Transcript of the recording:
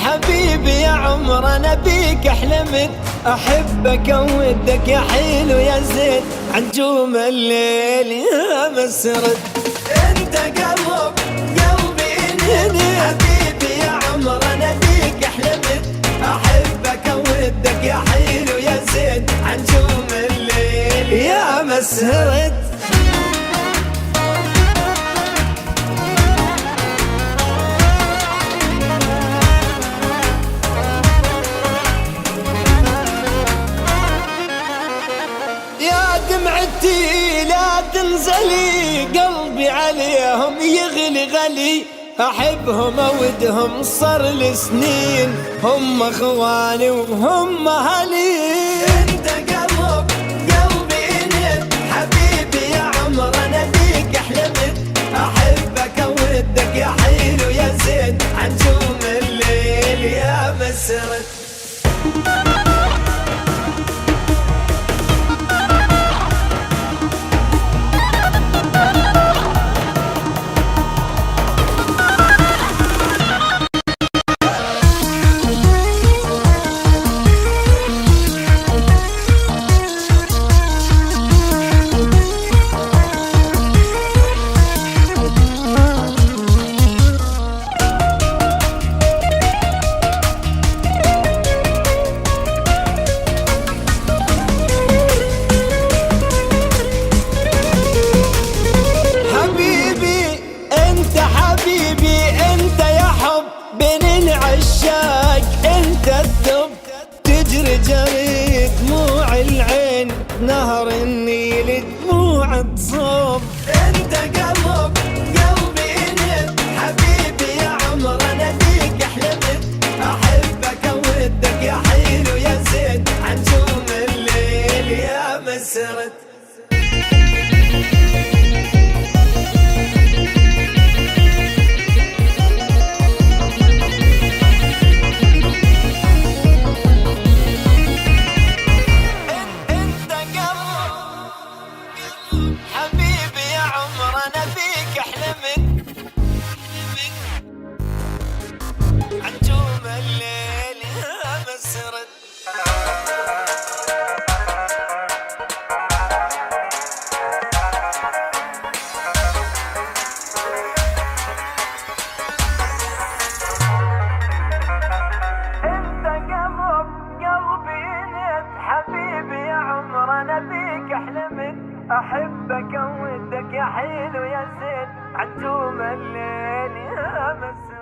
حبيبي يا عمر انا بيك احلمت، احبك اودك يا حلو يا زين، عجوم الليل يا مسرد. انت قلبي انت حبيبي يا عمر انا بيك احلمت، احبك اودك يا حلو يا زين، عجوم الليل يا مسرد. دمعتي لا تنزلي، قلبي عليهم يغلي غلي، احبهم اودهم صار لي سنين، هم اخواني وهم اهلي. انت قلبي انت حبيبي يا عمر انا بيك احلمت، احبك اودك يا حلو يا زين، عجوم الليل يا مسرد. انت الدب تجري جري دموع العين، نهر النيل دموع تصب. انت قلبي انت حبيبي يا عمر انا بيك احلمت، احبك اودك يا حلو يا زين، عجوم الليل يا مسرد. حبيبي يا عمر انا بيك احلمت، عجوم الليل يا مسرد. انت قلبي انت حبيبي يا عمر انا بيك احلمت، احبك اودك يا حلو يا زين، عجوم الليل يا مسرد.